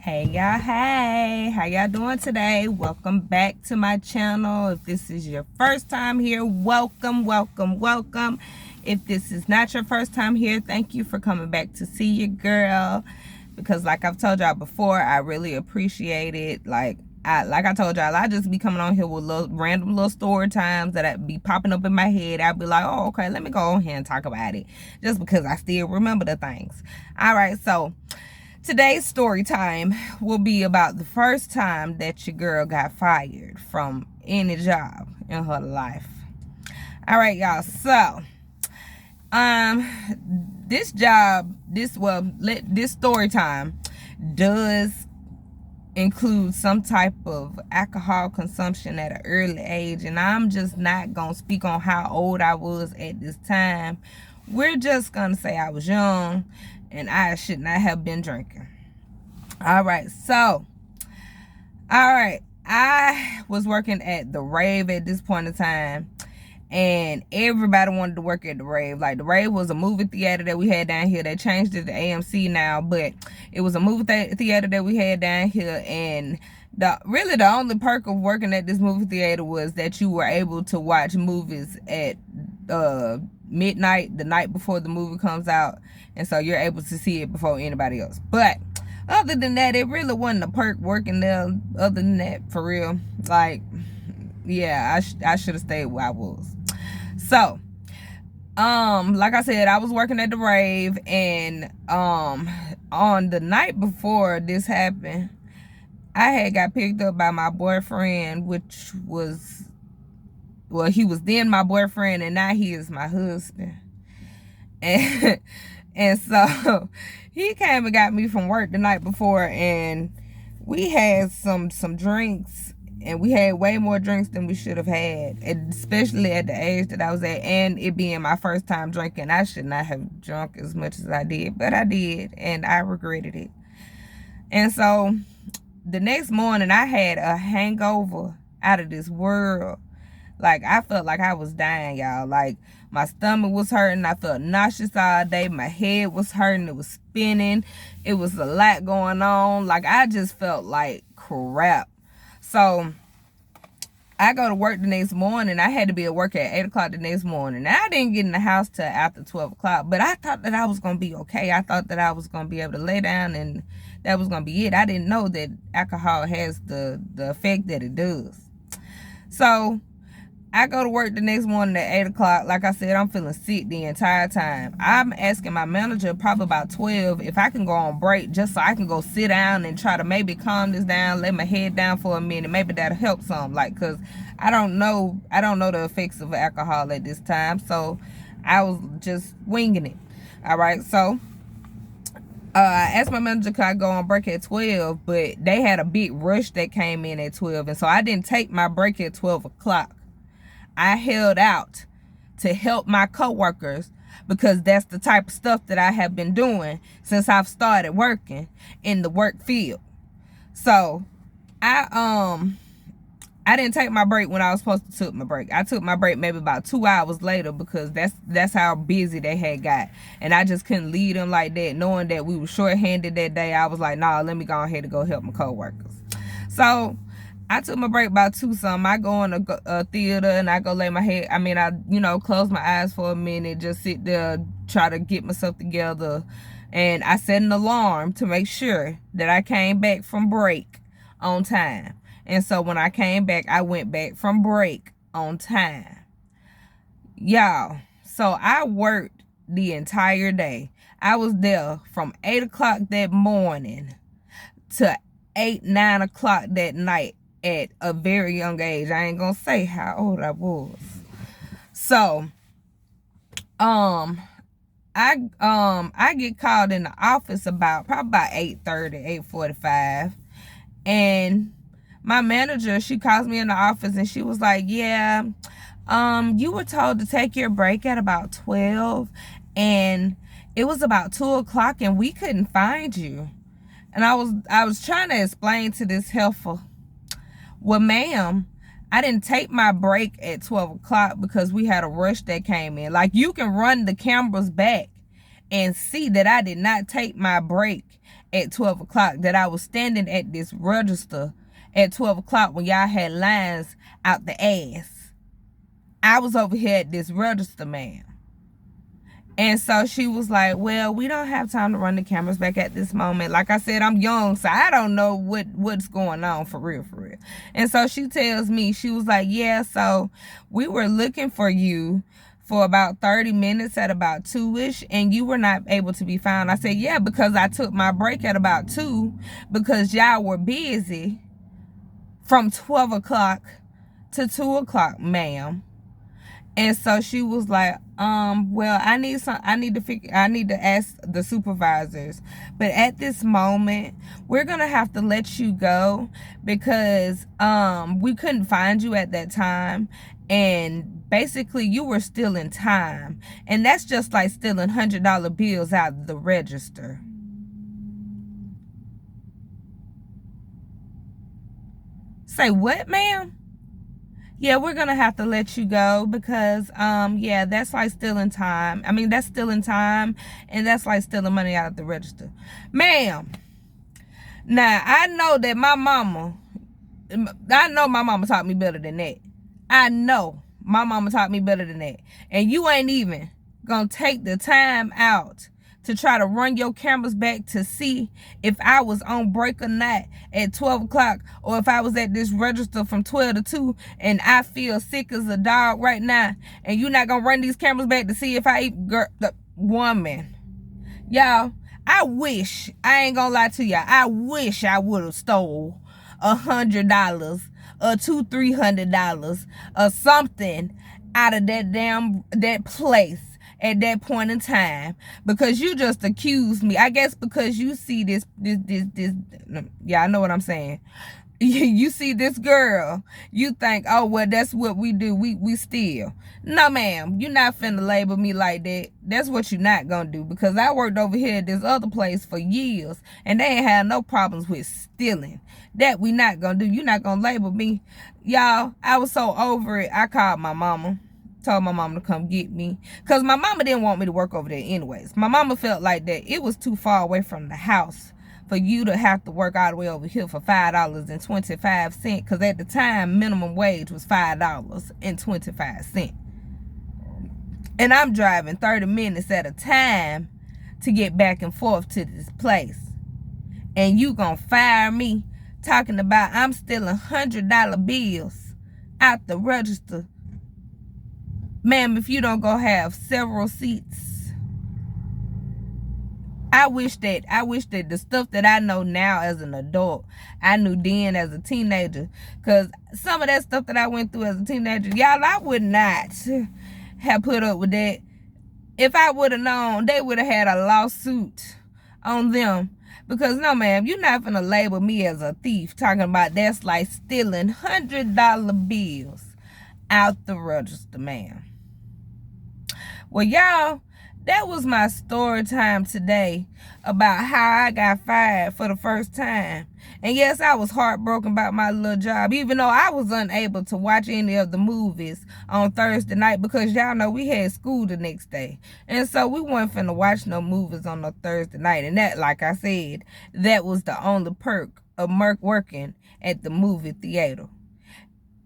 Hey y'all, hey, how y'all doing today? Welcome back to my channel. If this is your first time here, welcome. If this is not your first time here, thank you for coming back to see your girl, because like I've told y'all before, I really appreciate it. Like I told y'all, I just be coming on here with random little story times that I be popping up in my head. I'd be like, oh, okay, let me go on here and talk about it, just because I still remember the things. All right, so today's story time will be about the first time that your girl got fired from any job in her life. All right, y'all. So, this story time does include some type of alcohol consumption at an early age, and I'm just not gonna speak on how old I was at this time. We're just gonna say I was young and I should not have been drinking. All right, I was working at the Rave at this point in time, and everybody wanted to work at the Rave. Like, the Rave was a movie theater that we had down here. They changed it to AMC now, but it was a movie theater that we had down here, and the only perk of working at this movie theater was that you were able to watch movies at midnight, the night before the movie comes out, and so you're able to see it before anybody else. But other than that, it really wasn't a perk working there. Other than that, for real, like, yeah, I should have stayed where I was. So, like I said, I was working at the Rave, and on the night before this happened, I had got picked up by my boyfriend, which was, well, he was then my boyfriend, and now he is my husband. And so he came and got me from work the night before, and we had some drinks, and we had way more drinks than we should have had, especially at the age that I was at, and it being my first time drinking. I should not have drunk as much as I did, but I did, and I regretted it. And so the next morning, I had a hangover out of this world. Like, I felt like I was dying, y'all. Like, my stomach was hurting. I felt nauseous all day. My head was hurting. It was spinning. It was a lot going on. Like, I just felt like crap. So I go to work the next morning. I had to be at work at 8 o'clock the next morning. Now, I didn't get in the house till after 12 o'clock, but I thought that I was going to be okay. I thought that I was going to be able to lay down, and that was going to be it. I didn't know that alcohol has the effect that it does. So I go to work the next morning at 8 o'clock. Like I said, I'm feeling sick the entire time. I'm asking my manager probably about 12 if I can go on break, just so I can go sit down and try to maybe calm this down, lay my head down for a minute. Maybe that'll help some. Like, because I don't know the effects of alcohol at this time. So I was just winging it. All right, so I asked my manager could I go on break at 12, but they had a big rush that came in at 12, and so I didn't take my break at 12 o'clock. I held out to help my coworkers, because that's the type of stuff that I have been doing since I've started working in the work field. So I didn't take my break when I was supposed to take my break. I took my break maybe about 2 hours later, because that's how busy they had got. And I just couldn't leave them like that, knowing that we were short-handed that day. I was like, nah, let me go ahead and go help my coworkers. So I took my break about 2 something. I go in a theater, and I go lay my head. I close my eyes for a minute, just sit there, try to get myself together. And I set an alarm to make sure that I came back from break on time. And so when I came back, I went back from break on time. Y'all, so I worked the entire day. I was there from 8 o'clock that morning to 9 o'clock that night at a very young age. I ain't gonna say how old I was. So, I get called in the office probably about 8:30, 8:45, and my manager, she calls me in the office, and she was like, yeah, you were told to take your break at about 12, and it was about 2 o'clock, and we couldn't find you. And I was trying to explain to this heifer, well, ma'am, I didn't take my break at 12 o'clock because we had a rush that came in. Like, you can run the cameras back and see that I did not take my break at 12 o'clock, that I was standing at this register at 12 o'clock when y'all had lines out the ass. I was over here at this register, ma'am. And so she was like, well, we don't have time to run the cameras back at this moment. Like I said, I'm young, so I don't know what's going on for real. And so she tells me, she was like, yeah, so we were looking for you for about 30 minutes at about 2-ish, and you were not able to be found. I said, yeah, because I took my break at about 2 because y'all were busy from 12 o'clock to 2 o'clock, ma'am. And so she was like, well, I need to ask the supervisors. But at this moment, we're gonna have to let you go because we couldn't find you at that time. And basically you were stealing time. And that's just like stealing $100 bills out of the register. Say what, ma'am? Yeah, we're gonna have to let you go because yeah, that's like stealing time. I mean, that's stealing time, and that's like stealing money out of the register. Ma'am, now I know my mama taught me better than that. I know my mama taught me better than that. And you ain't even gonna take the time out to try to run your cameras back to see if I was on break or not at 12 o'clock, or if I was at this register from 12 to 2 and I feel sick as a dog right now, and you're not gonna run these cameras back to see if I eat woman. Y'all, I ain't gonna lie to y'all, I wish I would have stole $100 or $200-300 or something out of that place at that point in time, because you just accused me. I guess because you see this yeah, I know what I'm saying. You see this girl, you think, oh well, that's what we do, we steal. No ma'am, you're not finna label me like that. That's what you're not gonna do, because I worked over here at this other place for years and they ain't had no problems with stealing. That we not gonna do. You're not gonna label me. Y'all, I was so over it, I called my mama, told my mama to come get me, because my mama didn't want me to work over there anyways. My mama felt like that it was too far away from the house for you to have to work all the way over here for $5.25, because at the time minimum wage was $5.25, and I'm driving 30 minutes at a time to get back and forth to this place, and you gonna fire me talking about I'm stealing $100 bills out the register. Ma'am, if you don't go have several seats. I wish that the stuff that I know now as an adult, I knew then as a teenager. Because some of that stuff that I went through as a teenager, y'all, I would not have put up with that. If I would have known, they would have had a lawsuit on them. Because no, ma'am, you're not gonna label me as a thief talking about that's like stealing $100 bills out the register, ma'am. Well, y'all, that was my story time today about how I got fired for the first time. And yes, I was heartbroken about my little job, even though I was unable to watch any of the movies on Thursday night, because y'all know we had school the next day. And so we weren't finna watch no movies on no Thursday night. And that, like I said, that was the only perk of working at the movie theater.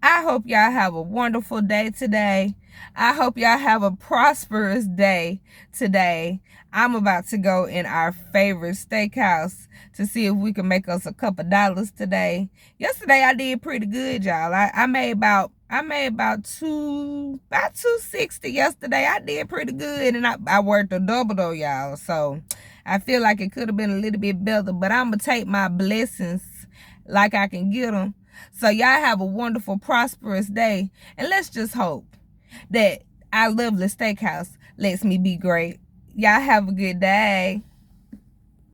I hope y'all have a wonderful day today. I hope y'all have a prosperous day today. I'm about to go in our favorite steakhouse to see if we can make us a couple dollars today. Yesterday I did pretty good, y'all. I made about $260 yesterday. I did pretty good, and I worked a double though, y'all. So I feel like it could have been a little bit better, but I'm gonna take my blessings like I can get them. So y'all have a wonderful, prosperous day. And let's just hope that our lovely steakhouse lets me be great. Y'all have a good day.